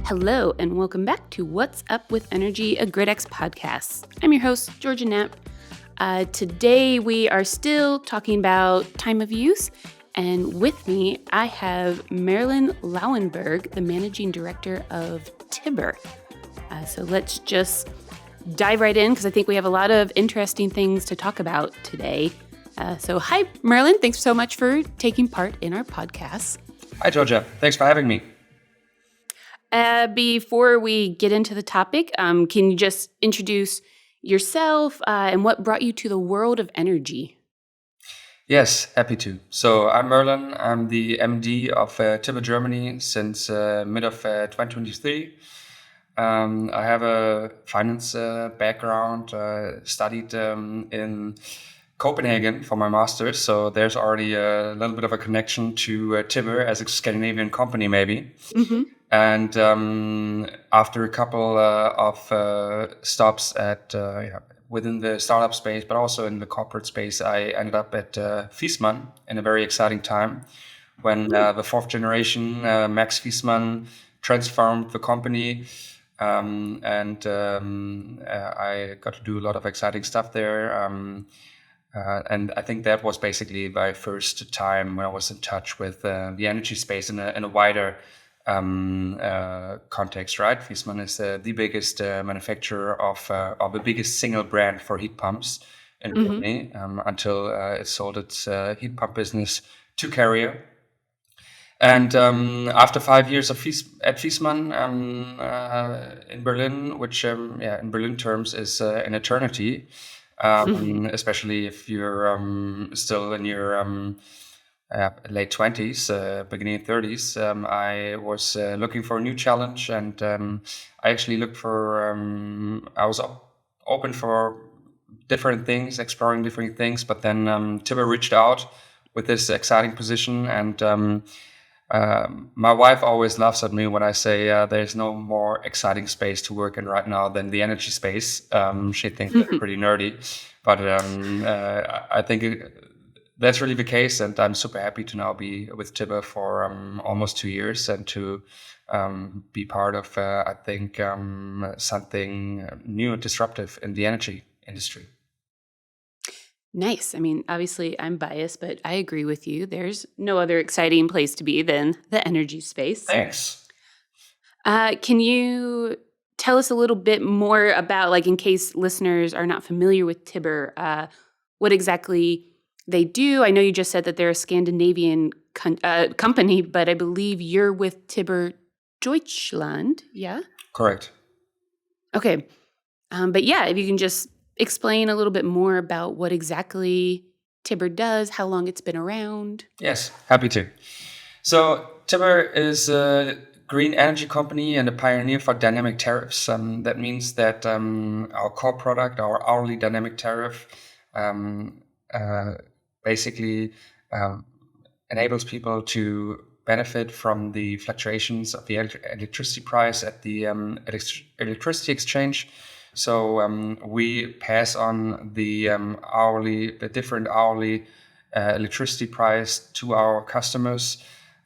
Hello, and welcome back to What's Up with Energy, a GridX podcast. I'm your host, Georgia Knapp. Today, we are still talking about time of use, and with me, I have Merlin Lauenburg, the managing director of Tibber. So let's just dive right in, because I think we have a lot of interesting things to talk about today. So hi, Merlin. Thanks so much for taking part in our podcast. Hi, Georgia. Thanks for having me. Before we get into the topic, can you just introduce yourself and what brought you to the world of energy? Yes, happy to. So I'm Merlin. I'm the MD of Tibber, Germany since mid of 2023. I have a finance background, studied in Copenhagen for my master's. So there's already a little bit of a connection to Tibber as a Scandinavian company, maybe. Mm-hmm. And after a couple of stops at within the startup space, but also in the corporate space, I ended up at Viessmann in a very exciting time when the fourth generation, Max Viessmann, transformed the company. I got to do a lot of exciting stuff there. And I think that was basically my first time when I was in touch with the energy space in a wider context, right? Viessmann is the biggest manufacturer of the biggest single brand for heat pumps in Germany until it sold its heat pump business to Carrier. And after 5 years at Viessmann in Berlin, which in Berlin terms is an eternity, especially if you're still in your late 20s, beginning 30s, I was looking for a new challenge, and I actually looked for, I was open for different things, exploring different things, but then Tibber reached out with this exciting position, and my wife always laughs at me when I say there's no more exciting space to work in right now than the energy space. She thinks that's pretty nerdy, but I think that's really the case, and I'm super happy to now be with Tibber for almost 2 years and to be part of, I think, something new and disruptive in the energy industry. Nice. I mean, obviously, I'm biased, but I agree with you. There's no other exciting place to be than the energy space. Thanks. Can you tell us a little bit more about, like, in case listeners are not familiar with Tibber, what exactly they do? I know you just said that they're a Scandinavian company, but I believe you're with Tibber Deutschland, yeah? Correct. Okay. But yeah, if you can just explain a little bit more about what exactly Tibber does, how long it's been around. Yes, happy to. So Tibber is a green energy company and a pioneer for dynamic tariffs. That means that our core product, our hourly dynamic tariff, basically enables people to benefit from the fluctuations of the electricity price at the electricity exchange. So we pass on the different hourly electricity price to our customers,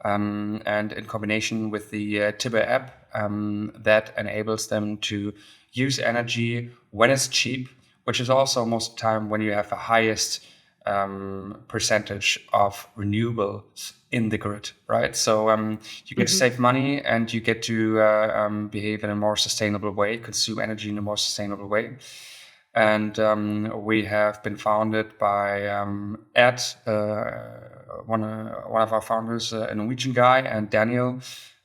and in combination with the Tibber app, that enables them to use energy when it's cheap, which is also most of the time when you have the highest percentage of renewables in the grid, right? So you get to save money, and you get to behave in a more sustainable way, consume energy in a more sustainable way. And we have been founded by Ed, one of our founders, a Norwegian guy, and Daniel,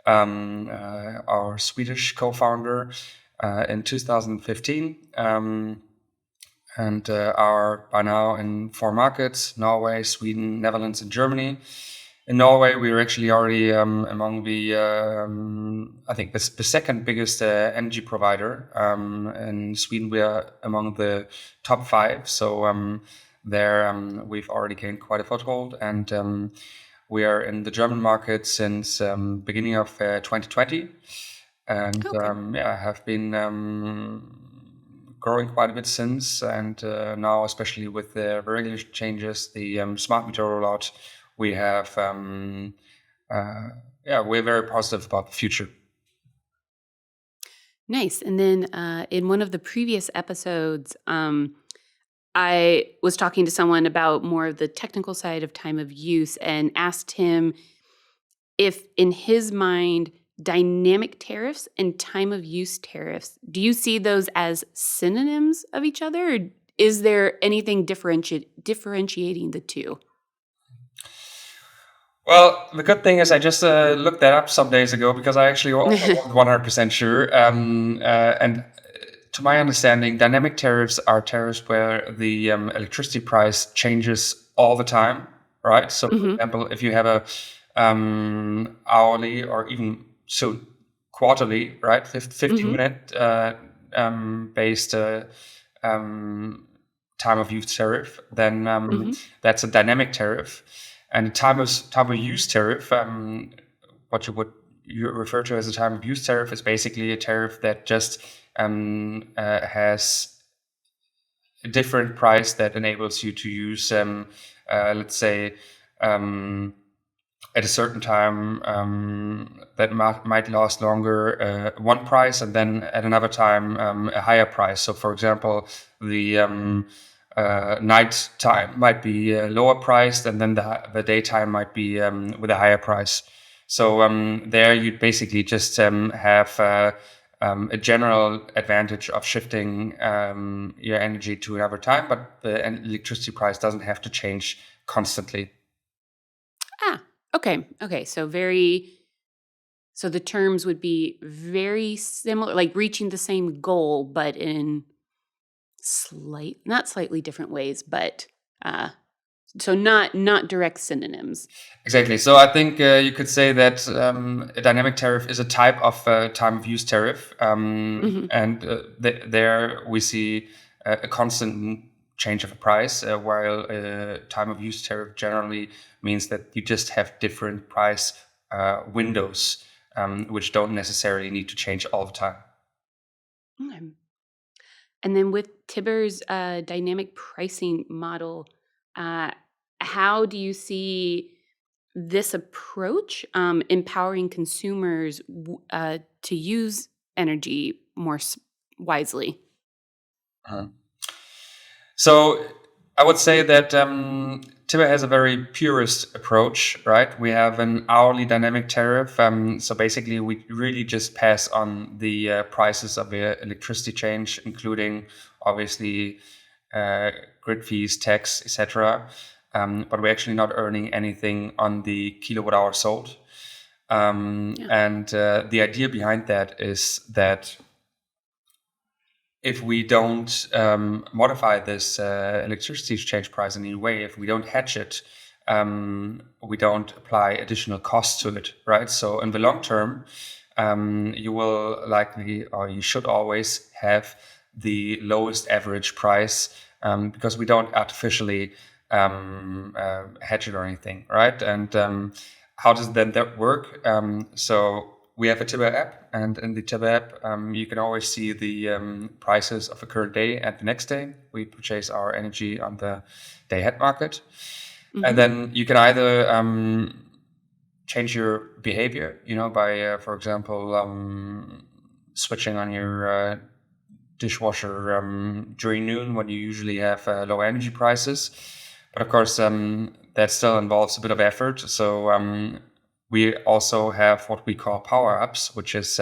our Swedish co-founder, in 2015. And are by now in 4 markets: Norway, Sweden, Netherlands, and Germany. In Norway, we are actually already among the, I think, the second biggest energy provider. In Sweden, we are among the top 5. So there we've already gained quite a foothold. And we are in the German market since beginning of 2020. And have been growing quite a bit since, and now, especially with the regulatory changes, the smart meter rollout, we have we're very positive about the future. Nice. And then in one of the previous episodes, I was talking to someone about more of the technical side of time of use and asked him if, in his mind, dynamic tariffs and time of use tariffs, do you see those as synonyms of each other? Or is there anything differentiating the two? Well, the good thing is I just looked that up some days ago because I actually wasn't 100% sure. And to my understanding, dynamic tariffs are tariffs where the electricity price changes all the time, right? So, for Hmm. example, if you have a hourly or even so quarterly, right, 15 Hmm. minute based um, time of use tariff, then Hmm. that's a dynamic tariff. And the time of use tariff, what you refer to as a time of use tariff, is basically a tariff that just has a different price that enables you to use, let's say, um, at a certain time that might last longer, one price, and then at another time a higher price. So, for example, the night time might be lower priced, and then the daytime might be with a higher price. So there you'd basically just have a general advantage of shifting your energy to another time, but the electricity price doesn't have to change constantly. Ah, okay. Okay. So the terms would be very similar, like reaching the same goal, but in not slightly different ways, but uh, so not direct synonyms. Exactly. So I think you could say that a dynamic tariff is a type of time of use tariff, Hmm. and there we see a constant change of a price, while a time of use tariff generally means that you just have different price windows, which don't necessarily need to change all the time. Okay. And then with Tibber's dynamic pricing model, uh, how do you see this approach empowering consumers to use energy more wisely? Uh-huh. So I would say that Tibber has a very purist approach, right? We have an hourly dynamic tariff. So basically, we really just pass on the prices of the electricity change, including obviously uh, grid fees, tax, etc. But we're actually not earning anything on the kilowatt hour sold. Yeah. And the idea behind that is that if we don't modify this electricity exchange price in any way, if we don't hedge it, we don't apply additional costs to it, right? So in the long term, you will likely, or you should always have the lowest average price because we don't artificially hedge it or anything, right? And how does then that work? So we have a Tibber app, and in the Tibber app, you can always see the prices of the current day and the next day. We purchase our energy on the day ahead market, and Hmm. then you can either change your behavior, by, for example, switching on your dishwasher during noon when you usually have low energy prices. But of course, that still involves a bit of effort. So we also have what we call power ups, which is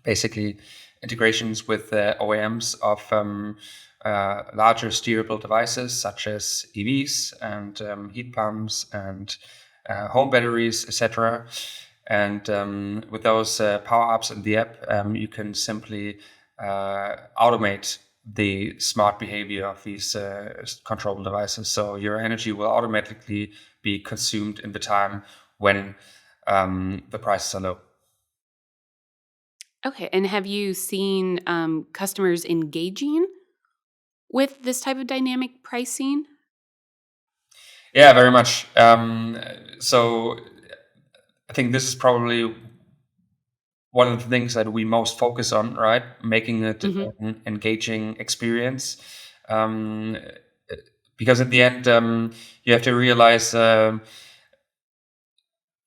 basically integrations with OEMs of larger steerable devices such as EVs and heat pumps and home batteries, etc. And with those power ups in the app, you can simply automate the smart behavior of these controllable devices. So your energy will automatically be consumed in the time when the prices are low. Okay. And have you seen customers engaging with this type of dynamic pricing? Yeah, very much. So I think this is probably one of the things that we most focus on, right? Making it Hmm. an engaging experience. Um, because at the end, you have to realize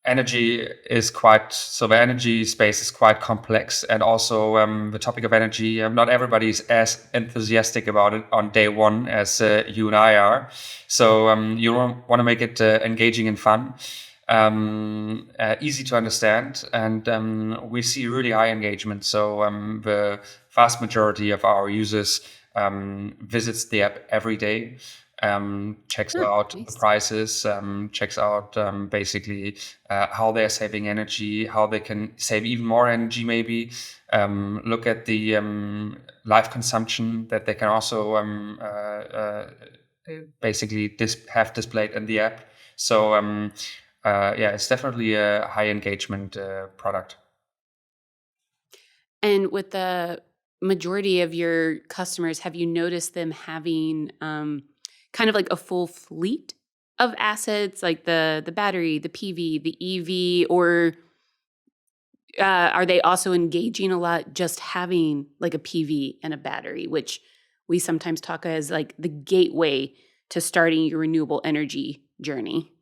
energy is quite, so the energy space is quite complex, and also the topic of energy, not everybody is as enthusiastic about it on day one as you and I are. So you want to make it engaging and fun, easy to understand, and we see really high engagement. So the vast majority of our users visits the app every day, checks Oh, out the nice. prices, checks out basically how they're saving energy, how they can save even more energy maybe, look at the live consumption that they can also basically have displayed in the app. So yeah, it's definitely a high engagement product. And with the majority of your customers, have you noticed them having kind of like a full fleet of assets, like the battery, the PV, the EV, or are they also engaging a lot just having like a PV and a battery, which we sometimes talk as like the gateway to starting your renewable energy journey?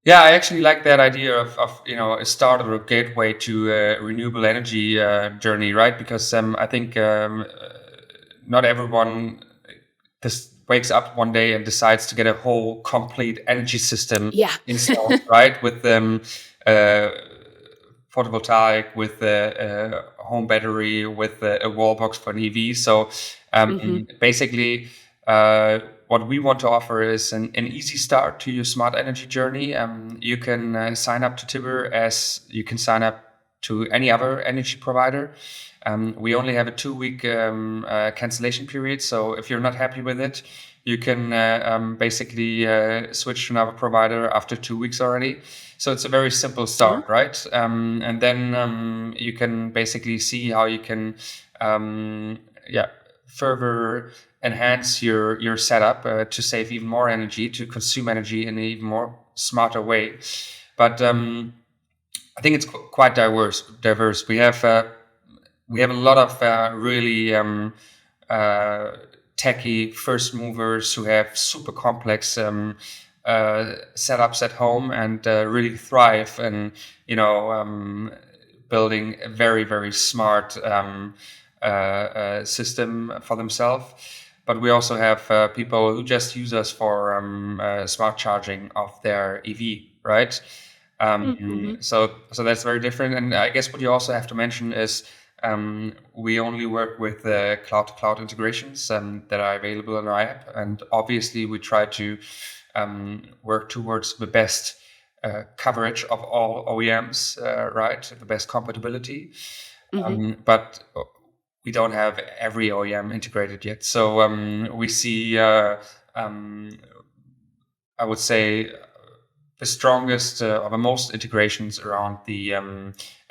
Yeah, I actually like that idea of a start or a gateway to renewable energy journey, right? Because I think not everyone just wakes up one day and decides to get a whole complete energy system Yeah. installed, right? With uh, photovoltaic, with a home battery, with a wall box for an EV. So Hmm. basically, what we want to offer is an easy start to your smart energy journey. You can sign up to Tibber as you can sign up to any other energy provider. We only have a 2-week cancellation period. So if you're not happy with it, you can basically switch to another provider after 2 weeks already. So it's a very simple start, right? And then you can basically see how you can, yeah, further enhance your setup to save even more energy, to consume energy in an even more smarter way. But I think it's quite diverse. We have a lot of really techie first movers who have super complex setups at home and really thrive and building a very very smart system for themselves. But we also have people who just use us for smart charging of their EV, right? Mm-hmm. So that's very different. And I guess what you also have to mention is we only work with cloud-to-cloud integrations that are available in our app, and obviously we try to work towards the best coverage of all OEMs, right? The best compatibility, Hmm. but we don't have every OEM integrated yet. So we see, I would say, the strongest or the most integrations around the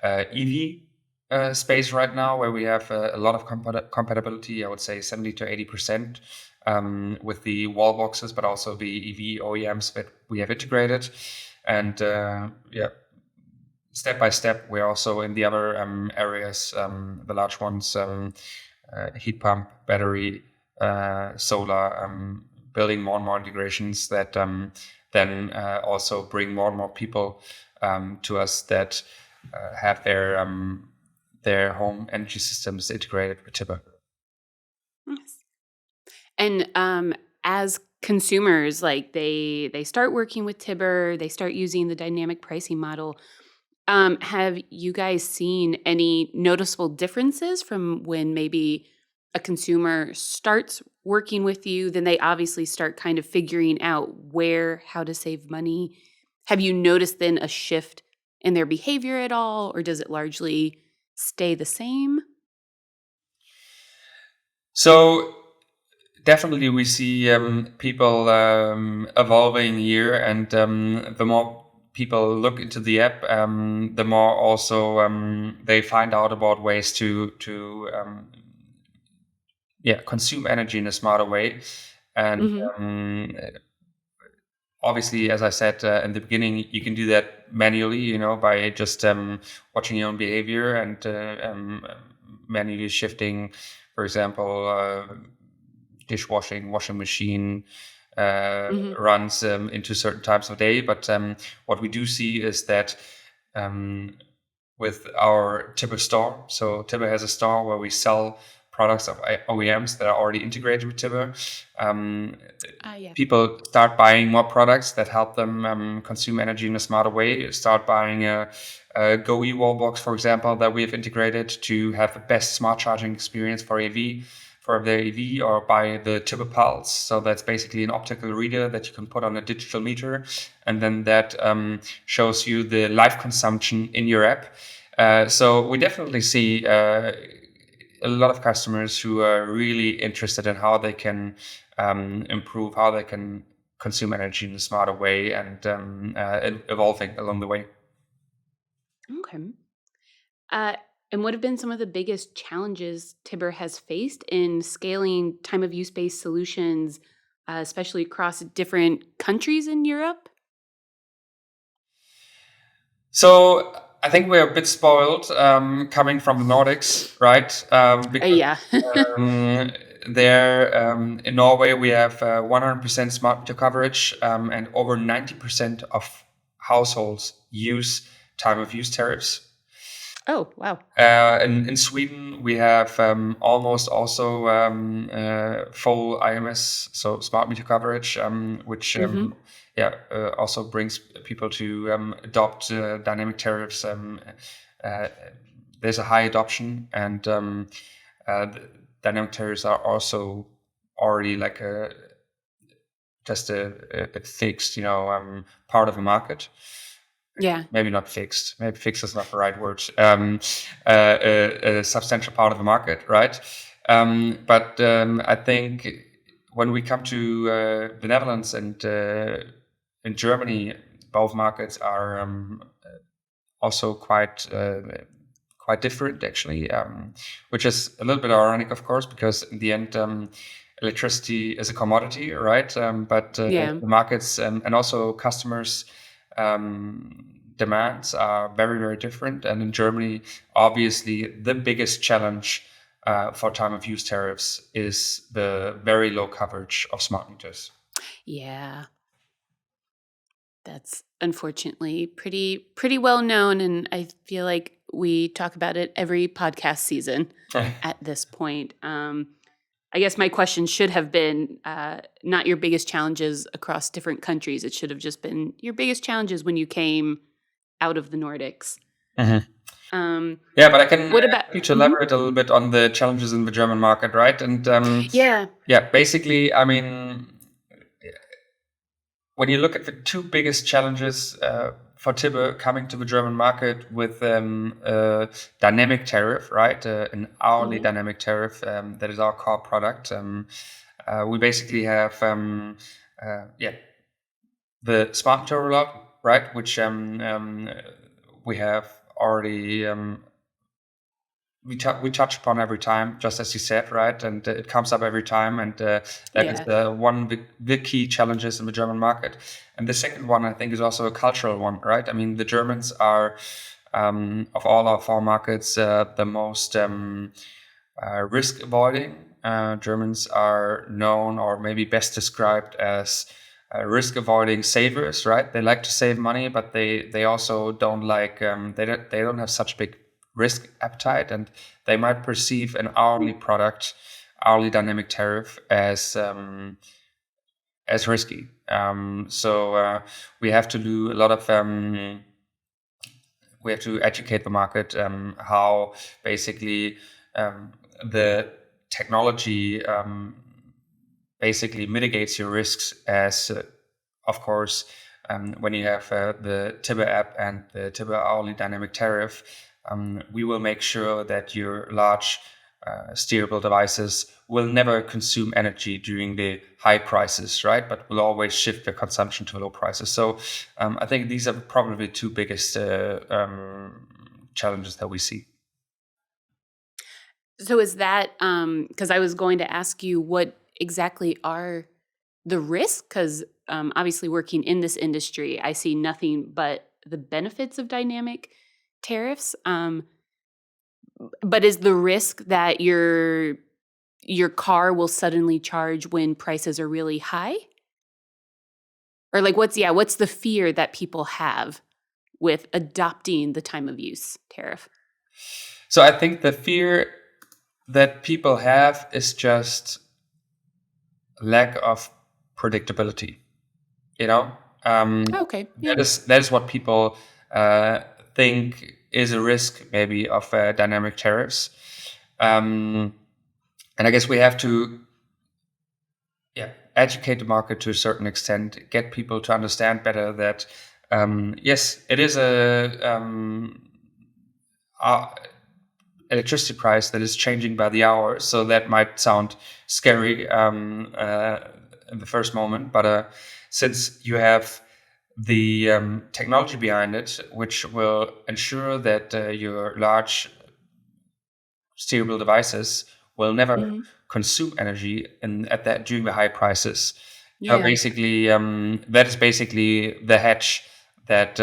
EV space right now, where we have a lot of compatibility. I would say 70 to 80% with the wall boxes, but also the EV OEMs that we have integrated. And yeah, step by step, we're also in the other areas, the large ones, heat pump, battery, solar, building more and more integrations that then also bring more and more people to us that have their home energy systems integrated with Tibber. Yes. And as consumers, like they start working with Tibber, they start using the dynamic pricing model. Have you guys seen any noticeable differences from when maybe a consumer starts working with you? Then they obviously start kind of figuring out how to save money. Have you noticed then a shift in their behavior at all, or does it largely stay the same? So definitely we see people evolving here, and the more people look into the app, the more also they find out about ways to consume energy in a smarter way. And Hmm. obviously, as I said in the beginning, you can do that manually, by just watching your own behavior and manually shifting, for example, dishwashing, washing machine, runs into certain times of day. But what we do see is that with our Tibber store, so Tibber has a store where we sell products of OEMs that are already integrated with Tibber. People start buying more products that help them consume energy in a smarter way. Start buying a GoE wall box, for example, that we have integrated to have the best smart charging experience for their EV, or buy the Tibber Pulse. So that's basically an optical reader that you can put on a digital meter, and then that shows you the live consumption in your app. So we definitely see a lot of customers who are really interested in how they can improve, how they can consume energy in a smarter way, and evolving along the way. Okay. And what have been some of the biggest challenges Tibber has faced in scaling time of use based solutions, especially across different countries in Europe? So I think we're a bit spoiled coming from the Nordics, right? Because in Norway we have 100% smart meter coverage, and over 90% of households use time of use tariffs. Oh, wow. In Sweden, we have almost also full IMS, so smart meter coverage, which also brings people to adopt dynamic tariffs. There's a high adoption, and dynamic tariffs are also already like just a fixed, part of the market. Yeah. Maybe not fixed. Maybe fixed is not the right word. A substantial part of the market, right? But I think when we come to the Netherlands and in Germany, both markets are also quite different, actually, which is a little bit ironic, of course, because in the end, electricity is a commodity, right? But the markets and also customers' demands are very, very different. And in Germany, obviously, the biggest challenge for time of use tariffs is the very low coverage of smart meters. Yeah. That's unfortunately pretty well known, and I feel like we talk about it every podcast season at this point. I guess my question should have been not your biggest challenges across different countries. It should have just been your biggest challenges when you came out of the Nordics. Mm-hmm. But I can to elaborate a little bit on the challenges in the German market, right? And basically, I mean, when you look at the two biggest challenges for Tibber coming to the German market with dynamic tariff, right? An hourly dynamic tariff that is our core product. We basically have the smart meter rollout, right? Which we have already we touch upon every time, just as you said, right? And it comes up every time, and that is one of the key challenges in the German market. And the second one, I think, is also a cultural one, right? I mean, the Germans are, of all of our markets, the most risk avoiding. Germans are known, or maybe best described as risk avoiding savers, right? They like to save money, but they also don't like they don't have such big risk appetite, and they might perceive an hourly dynamic tariff as risky. So we have to do a lot of we have to educate the market how basically the technology basically mitigates your risks, as of course when you have the Tibber app and the Tibber hourly dynamic tariff, we will make sure that your large steerable devices will never consume energy during the high prices, right? But will always shift their consumption to low prices. So I think these are probably the two biggest challenges that we see. So is that, because I was going to ask you what exactly are the risks? Because obviously working in this industry, I see nothing but the benefits of dynamic tariffs. But is the risk that your car will suddenly charge when prices are really high? Or like what's the fear that people have with adopting the time of use tariff? So I think the fear that people have is just lack of predictability. You know, Okay. Yeah. that is what people think is a risk, maybe, of dynamic tariffs. And I guess we have to, educate the market to a certain extent, get people to understand better that yes, it is a electricity price that is changing by the hour. So that might sound scary in the first moment, but since you have the technology behind it, which will ensure that your large steerable devices will never Hmm. consume energy at that during the high prices. Yeah. Basically, that is basically the hedge that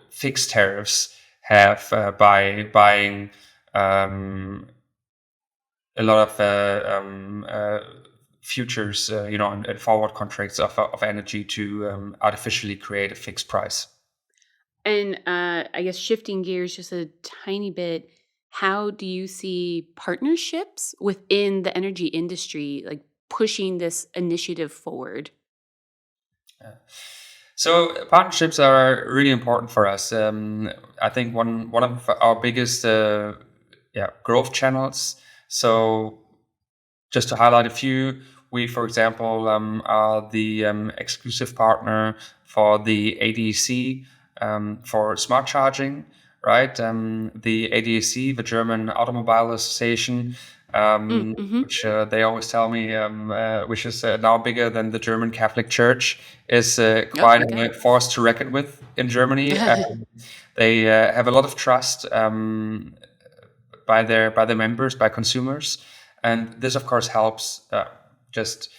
fixed tariffs have by buying a lot of futures, and forward contracts of energy to artificially create a fixed price. And I guess shifting gears just a tiny bit, how do you see partnerships within the energy industry like pushing this initiative forward? So partnerships are really important for us. I think one of our biggest growth channels. So just to highlight a few, we, for example, are the exclusive partner for the ADAC for smart charging, right? The ADAC, the German Automobile Association, Mm-hmm. which they always tell me, which is now bigger than the German Catholic Church, is Oh, quite okay. a force to reckon with in Germany. They have a lot of trust by their members, by consumers, and this, of course, helps just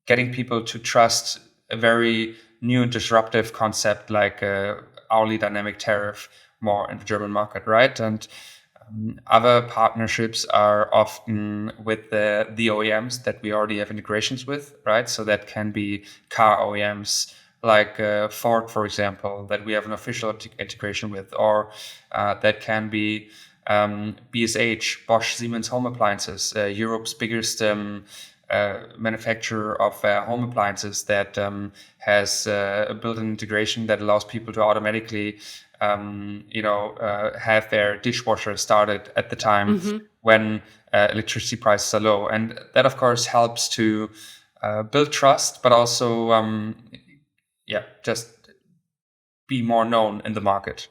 getting people to trust a very new and disruptive concept like hourly dynamic tariff more in the German market, right? And other partnerships are often with the OEMs that we already have integrations with, right? So that can be car OEMs like Ford, for example, that we have an official integration with, or that can be BSH, Bosch Siemens Home Appliances, Europe's biggest manufacturer of home appliances that has built an integration that allows people to automatically have their dishwasher started at the time Mm-hmm. when electricity prices are low. And that, of course, helps to build trust, but also, just be more known in the market.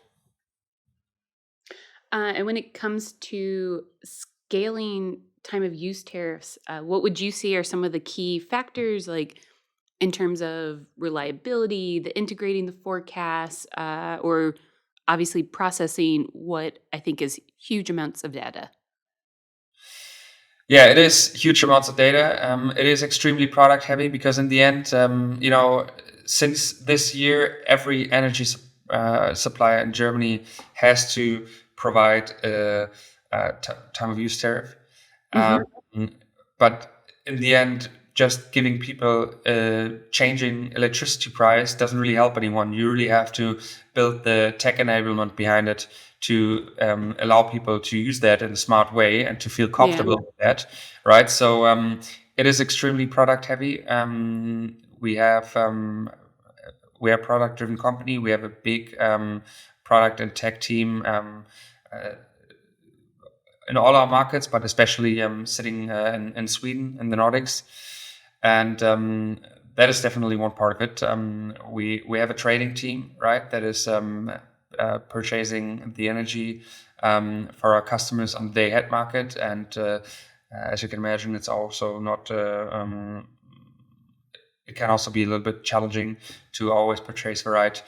And when it comes to scaling time of use tariffs, what would you see are some of the key factors, like in terms of reliability, the integrating the forecasts, or obviously processing what I think is huge amounts of data? Yeah, it is huge amounts of data. It is extremely product heavy because in the end, since this year, every energy supplier in Germany has to provide a time of use tariff. Mm-hmm. Um, but in the end, just giving people a changing electricity price doesn't really help anyone. You really have to build the tech enablement behind it to allow people to use that in a smart way and to feel Yeah. comfortable with that, right? So it is extremely product heavy. We are a product driven company. We have a big product and tech team in all our markets, but especially sitting in Sweden, in the Nordics. And that is definitely one part of it. We have a trading team, right, that is purchasing the energy for our customers on the day ahead market. And as you can imagine, it's also not. It can also be a little bit challenging to always purchase the right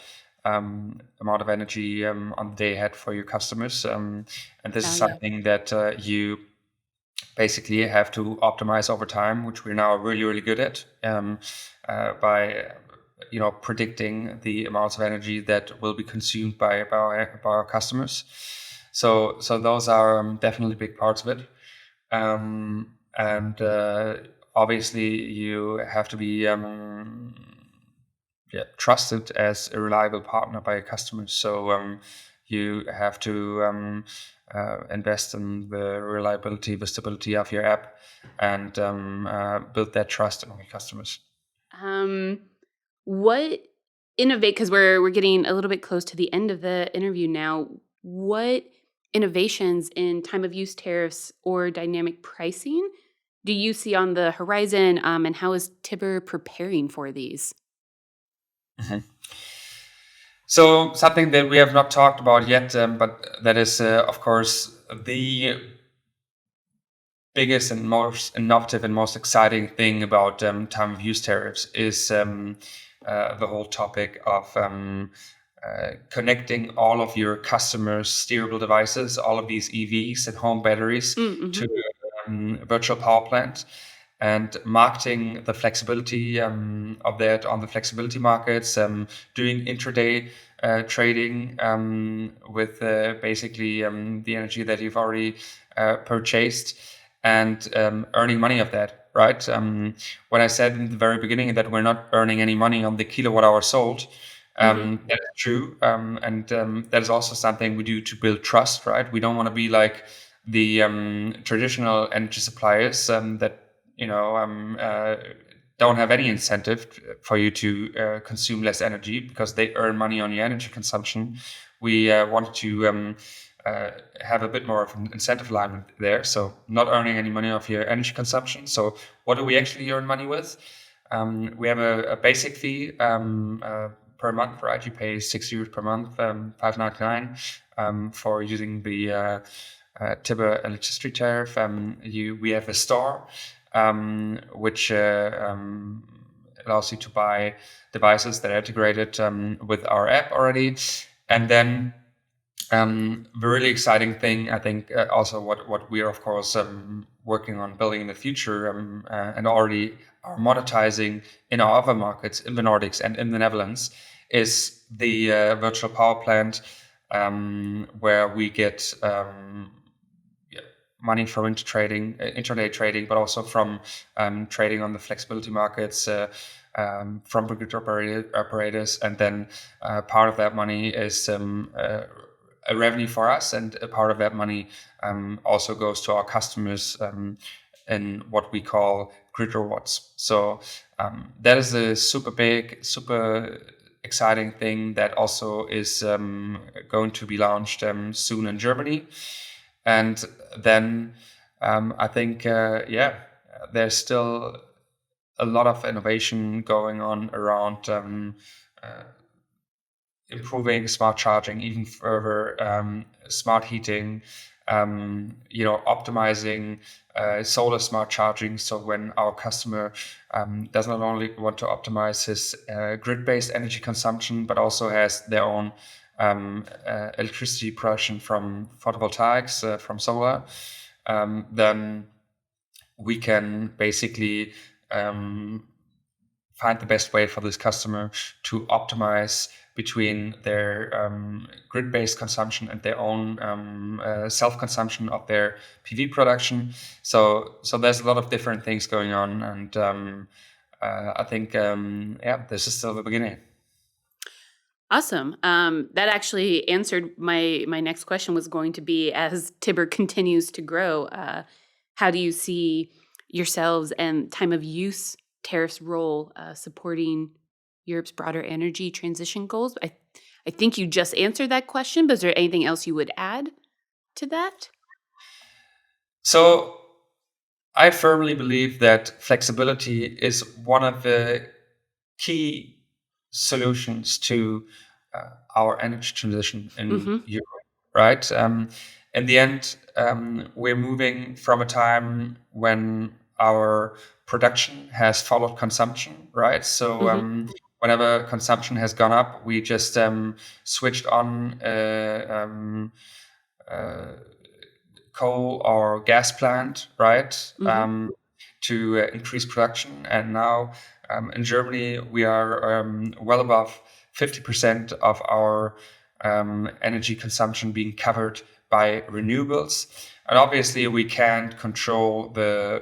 amount of energy on the day ahead for your customers. And this is Oh, yeah. something that you basically have to optimize over time, which we're now really, really good at by predicting the amounts of energy that will be consumed by our customers. So those are definitely big parts of it. And obviously you have to be trusted as a reliable partner by your customers. So you have to invest in the reliability, the stability of your app, and build that trust among your customers. What innovate, because we're getting a little bit close to the end of the interview now. What innovations in time of use tariffs or dynamic pricing do you see on the horizon, and how is Tibber preparing for these? Mhm. So something that we have not talked about yet, but that is, of course, the biggest and most innovative and most exciting thing about time of use tariffs is the whole topic of connecting all of your customers' steerable devices, all of these EVs and home batteries, Mm-hmm. to a virtual power plant, and marketing the flexibility of that on the flexibility markets, doing intraday trading with basically the energy that you've already purchased, and earning money of that, right? When I said in the very beginning that we're not earning any money on the kilowatt hour sold, Mm-hmm. that is true. And that is also something we do to build trust, right? We don't want to be like the traditional energy suppliers that, don't have any incentive for you to consume less energy because they earn money on your energy consumption. We wanted to have a bit more of an incentive alignment there. So not earning any money off your energy consumption. So what do we actually earn money with? We have a basic fee per month, right? You pay €6 per month, $5.99 for using the Tibber electricity tariff. We have a store which allows you to buy devices that are integrated with our app already. And then the really exciting thing, I think, also what we are, of course, working on building in the future and already are monetizing in our other markets, in the Nordics and in the Netherlands, is the virtual power plant, where we get money from intraday trading, but also from trading on the flexibility markets, from grid operators, and then part of that money is a revenue for us, and a part of that money also goes to our customers in what we call grid rewards. So that is a super big, super exciting thing that also is going to be launched soon in Germany. And then I think, there's still a lot of innovation going on around improving smart charging even further, smart heating, optimizing solar smart charging. So when our customer does not only want to optimize his grid-based energy consumption, but also has their own electricity production from photovoltaics, from solar, then we can basically find the best way for this customer to optimize between their grid-based consumption and their own self-consumption of their PV production. So there's a lot of different things going on, and I think this is still the beginning. Awesome. That actually answered my next question, was going to be, as Tibber continues to grow, how do you see yourselves and time of use tariffs role supporting Europe's broader energy transition goals? I think you just answered that question, but is there anything else you would add to that? So I firmly believe that flexibility is one of the key solutions to our energy transition in Europe, right? In the end, we're moving from a time when our production has followed consumption, right? So whenever consumption has gone up, we just switched on coal or gas plant, right? To increase production. And now in Germany, we are well above 50% of our energy consumption being covered by renewables. And obviously, we can't control the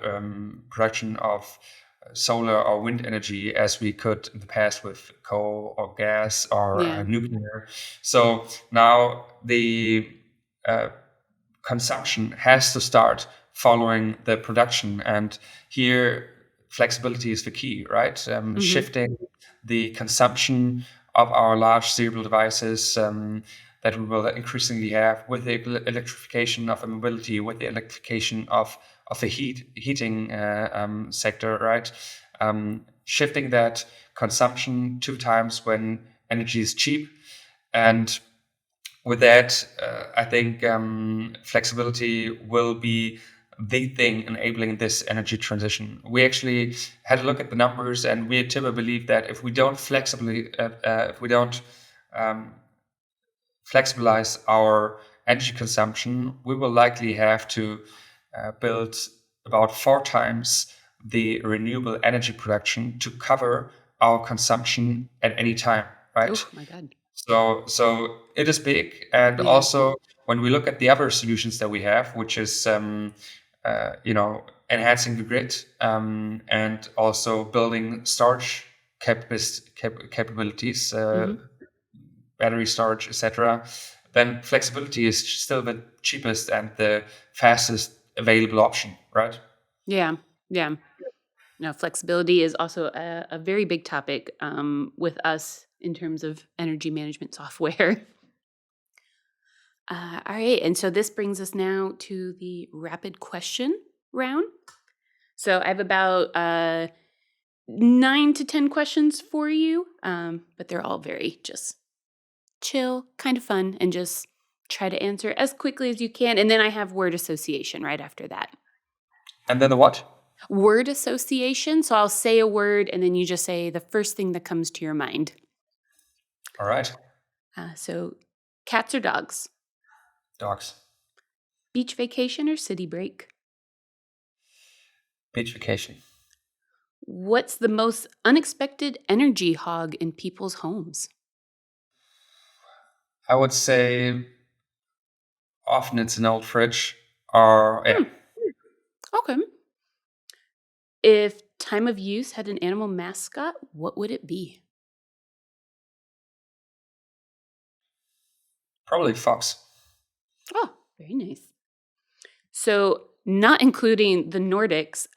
production of solar or wind energy as we could in the past with coal or gas or nuclear. So now the consumption has to start following the production. And here, flexibility is the key, right? Shifting the consumption of our large cerebral devices that we will increasingly have with the electrification of the mobility, with the electrification of the heating sector, right? Shifting that consumption to times when energy is cheap. And with that, I think flexibility will be the thing enabling this energy transition. We actually had a look at the numbers, and we at Tibber believe that if we don't flexibilize our energy consumption, we will likely have to build about 4 times the renewable energy production to cover our consumption at any time, right? Oh my God. So it is big. And also, when we look at the other solutions that we have, which is enhancing the grid and also building storage capabilities, battery storage, etc., then flexibility is still the cheapest and the fastest available option, right? Yeah. Now, flexibility is also a very big topic with us in terms of energy management software. All right. And so this brings us now to the rapid question round. So I have about 9 to 10 questions for you, but they're all very just chill, kind of fun, and just try to answer as quickly as you can. And then I have word association right after that. And then the what? Word association. So I'll say a word, and then you just say the first thing that comes to your mind. All right. So cats or dogs? Dogs. Beach vacation or city break? Beach vacation. What's the most unexpected energy hog in people's homes? I would say often it's an old fridge or Okay. If time of use had an animal mascot, what would it be? Probably fox. Oh, very nice. So, not including the Nordics,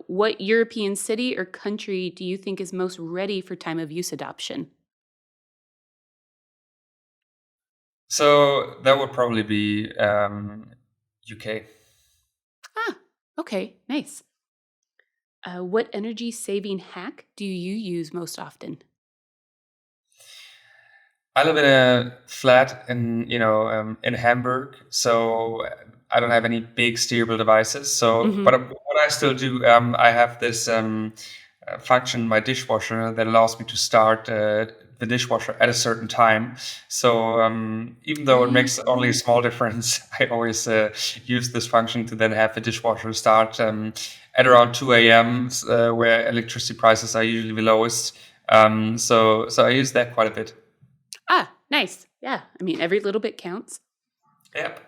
what European city or country do you think is most ready for time of use adoption? So that would probably be UK. Ah, okay, nice. What energy saving hack do you use most often? I live in a flat in Hamburg, so I don't have any big steerable devices. So, but what I still do, I have this function in my dishwasher that allows me to start the dishwasher at a certain time. So even though it makes only a small difference, I always use this function to then have the dishwasher start at around 2 a.m., where electricity prices are usually the lowest. So I use that quite a bit. Ah, nice. Yeah, I mean, every little bit counts. Yep.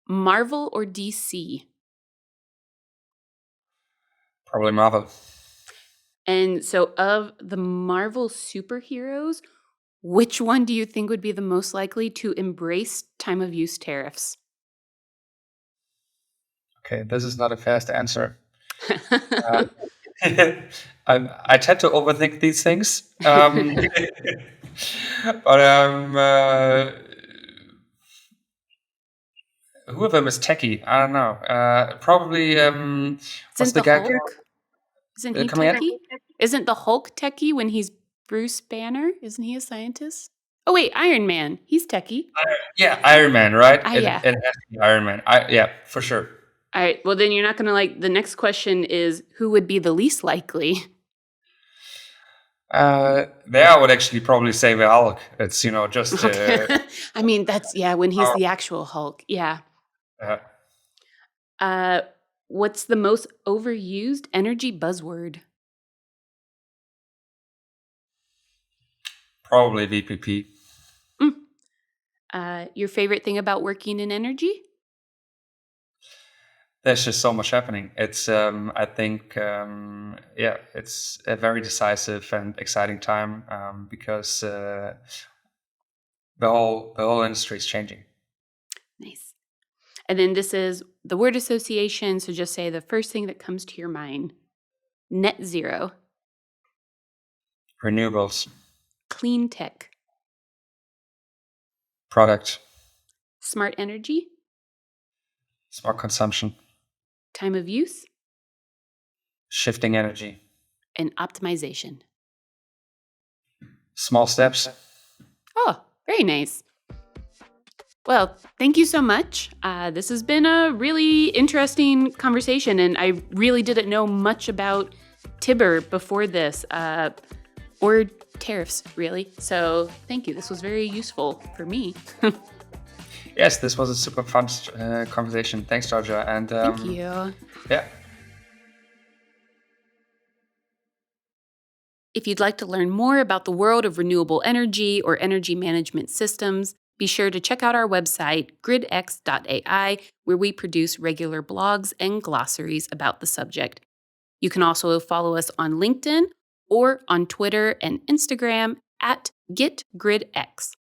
Marvel or DC? Probably Marvel. And so, of the Marvel superheroes, which one do you think would be the most likely to embrace time of use tariffs? Okay, this is not a fast answer. I tend to overthink these things. But who of them is techie? I don't know. Probably what's Isn't the the guy? Hulk? Isn't he Come again? techie? Isn't the Hulk techie when he's Bruce Banner? Isn't he a scientist? Oh wait, Iron Man. He's techie. Yeah, Iron Man, right? Yeah. It has to be Iron Man. Yeah, for sure. All right. Well, then you're not going to like. The next question is who would be the least likely? There I would actually probably say the Hulk. It's just. I mean, that's when he's the actual Hulk. Yeah. What's the most overused energy buzzword? Probably VPP. Your favorite thing about working in energy? There's just so much happening. It's, I think, it's a very decisive and exciting time because the whole industry is changing. Nice. And then this is the word association. So just say the first thing that comes to your mind. Net zero, Renewables, clean tech, product, smart energy, smart consumption, time of use, shifting energy, and optimization. small steps. Oh, very nice. Well, thank you so much. This has been a really interesting conversation, and I really didn't know much about Tibber before this, or tariffs, really. So thank you. This was very useful for me. Yes, this was a super fun conversation. Thanks, Georgia. And Thank you. yeah. If you'd like to learn more about the world of renewable energy or energy management systems, be sure to check out our website, gridx.ai, where we produce regular blogs and glossaries about the subject. You can also follow us on LinkedIn or on Twitter and Instagram at GetGridX.